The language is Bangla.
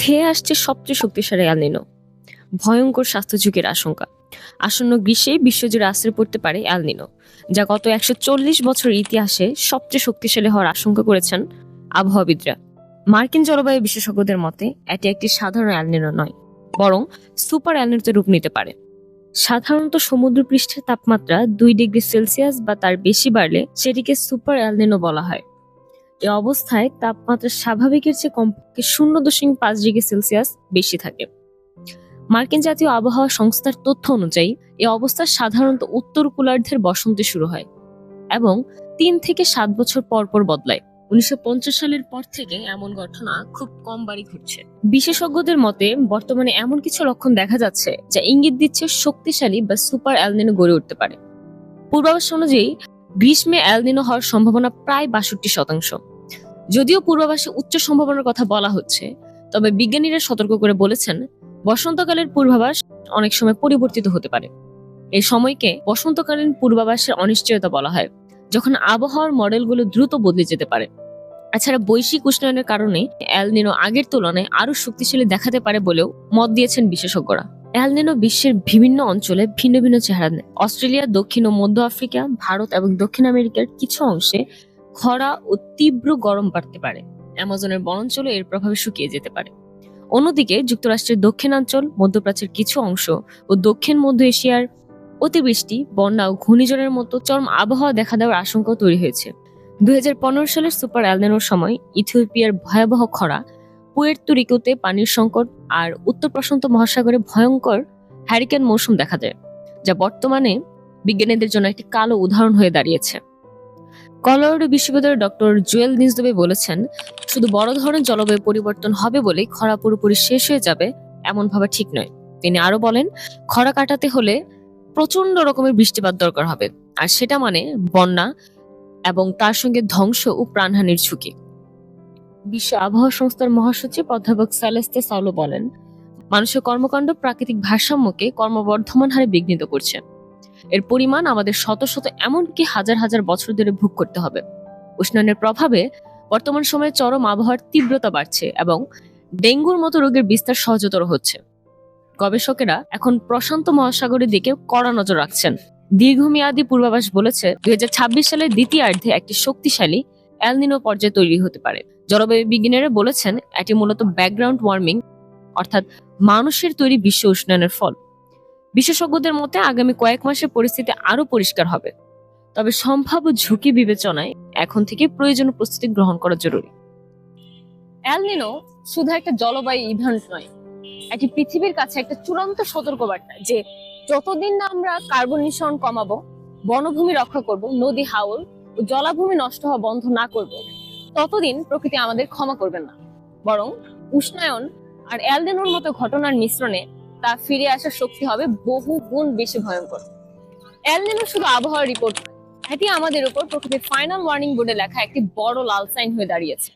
ধেয়ে আসছে সবচেয়ে শক্তিশালী এল নিনো, ভয়ঙ্কর স্বাস্থ্য ঝুঁকির আশঙ্কা। আসন্ন গ্রীষ্মে বিশ্বজুড়ে আছড়ে পড়তে পারে এল নিনো, যা গত 140 বছরের ইতিহাসে সবচেয়ে শক্তিশালী হওয়ার আশঙ্কা করেছেন আবহাওয়াবিদরা। মার্কিন জলবায়ু বিশেষজ্ঞদের মতে এটি একটি সাধারণ এল নিনো নয়, বরং সুপার এল নিনোতে রূপ নিতে পারে। সাধারণত সমুদ্রপৃষ্ঠের তাপমাত্রা 2 ডিগ্রি সেলসিয়াস বা তার বেশি বাড়লে সেটিকে সুপার এল নিনো বলা হয়। এ অবস্থায় তাপমাত্রা স্বাভাবিকের চেয়ে কমপক্ষে 0.5 ডিগ্রি সেলসিয়াস বেশি থাকে। মার্কিন জাতীয় আবহাওয়া সংস্থার তথ্য অনুযায়ী এ অবস্থা সাধারণত উত্তর গোলার্ধের বসন্তে শুরু হয় এবং 3 থেকে 7 বছর পর পর বদলায়। 1950 সালের পর থেকে এমন ঘটনা খুব কম বারই ঘটছে। বিশেষজ্ঞদের মতে বর্তমানে এমন কিছু লক্ষণ দেখা যাচ্ছে যা ইঙ্গিত দিচ্ছে শক্তিশালী বা সুপার এল নিনো গড়ে উঠতে পারে। পূর্বাভাস অনুযায়ী গ্রীষ্মে এল নিনো হওয়ার সম্ভাবনা প্রায় 62%। যদিও পূর্বাভাসে উচ্চ সম্ভাবনার কথা বলা হচ্ছে, তবে বিজ্ঞানীরা সতর্ক করে বলেছেন বসন্তকালের পূর্বাভাস অনেক সময় পরিবর্তিত হতে পারে। এই সময়কে বসন্তকালীন পূর্বাভাসের অনিশ্চয়তা বলা হয়, যখন আবহাওয়ার মডেলগুলো দ্রুত বদলে যেতে পারে। এছাড়া বৈশ্বিক উষ্ণায়নের কারণে এল নিনো আগের তুলনায় আরো শক্তিশালী দেখাতে পারে বলেও মত দিয়েছেন বিশেষজ্ঞরা। এল নিনো বিশ্বের বিভিন্ন অঞ্চলে ভিন্ন ভিন্ন চেহারা নেয়। অস্ট্রেলিয়া, দক্ষিণ ও মধ্য আফ্রিকা, ভারত এবং দক্ষিণ আমেরিকার কিছু অংশে খরা ও তীব্র গরম বাড়তে পারে। অ্যামাজনের বনাঞ্চলও এর প্রভাবে শুকিয়ে যেতে পারে। অন্যদিকে যুক্তরাষ্ট্রের দক্ষিণাঞ্চল, মধ্যপ্রাচ্যের কিছু অংশ ও দক্ষিণ মধ্য এশিয়ার অতিবৃষ্টি, বন্যা ও ঘূর্ণিঝড়ের মতো চরম আবহাওয়া দেখা দেওয়ার আশঙ্কাও তৈরি হয়েছে। 2015 সালের সুপার এল নিনোর সময় ইথিওপিয়ার ভয়াবহ খরা, পুয়ের্তো রিকোতে পানির সংকট আর উত্তর প্রশান্ত মহাসাগরে ভয়ঙ্কর হ্যারিকেন মৌসুম দেখা যায়, যা বর্তমানে বিজ্ঞানীদের জন্য একটি কালো উদাহরণ হয়ে দাঁড়িয়েছে। কলোরাডো বিশ্ববিদ্যালয়ের ডক্টর জুয়েল নিসদবে বলেছেন, শুধু বড় ধরনের জলবায়ু পরিবর্তন হবে বলেই খরা পুরোপুরি শেষ হয়ে যাবে এমন ভাবা ঠিক নয়। তিনি আরো বলেন, খরা কাটাতে হলে প্রচন্ড রকমের বৃষ্টিপাত দরকার হবে, আর সেটা মানে বন্যা এবং তার সঙ্গে ধ্বংস ও প্রাণহানির ঝুঁকি। বিশ্ব আবহাওয়া সংস্থার মহাসচিব অধ্যাপক সেলেস্তে সাউলো বলেন, মানুষের কর্মকাণ্ড প্রাকৃতিক ভারসাম্যকে ক্রমবর্ধমান হারে বিঘ্নিত করছে। এর পরিমাণ আমাদের শত শত এমনকি হাজার হাজার বছর ধরে ভোগ করতে হবে। উষ্ণায়নের প্রভাবে বর্তমান সময়ে চরম আবহাওয়ার তীব্রতা বাড়ছে এবং ডেঙ্গুর মতো রোগের বিস্তার সহজতর হচ্ছে। গবেষকেরা এখন প্রশান্ত মহাসাগরের দিকে কড়া নজর রাখছেন। দীর্ঘমেয়াদী পূর্বাভাস বলেছে 2026 সালের দ্বিতীয়ার্ধে একটি শক্তিশালী এল নিনো পর্যায় তৈরি হতে পারে। জলবায়ু বিজ্ঞানীরা বলেছেন এটি মূলত ব্যাকগ্রাউন্ড ওয়ার্মিং, অর্থাৎ মানুষের তৈরি বিশ্ব উষ্ণায়নের ফল। বিশেষজ্ঞদের মতে আগামী কয়েক মাসে পরিস্থিতি আরো পরিষ্কার হবে, তবে সম্ভাব্য ঝুঁকি বিবেচনায় এখন থেকে প্রয়োজনীয় প্রস্তুতি গ্রহণ করা জরুরি। এল নিনো শুধু একটা জলবায়ু ইভেন্ট নয়, এটি পৃথিবীর কাছে একটা চূড়ান্ত সতর্কবার্তা যে যতদিন না আমরা কার্বন নিঃসরণ কমাবো, বনভূমি রক্ষা করব, নদী হাওর ও জলাভূমি নষ্ট হওয়া বন্ধ না করব, ততদিন প্রকৃতি আমাদের ক্ষমা করবেন না। বরং উষ্ণায়ন আর এল নিনোর মতো ঘটনার মিশ্রণে তা ফিরে আসার শক্তি হবে বহু গুণ বেশি ভয়ঙ্কর। এল নিনো শুধু আবহাওয়ার রিপোর্ট নয়, এটি আমাদের উপর প্রকৃতির ফাইনাল ওয়ার্নিং বোর্ডে লেখা একটি বড় লাল সাইন হয়ে দাঁড়িয়েছে।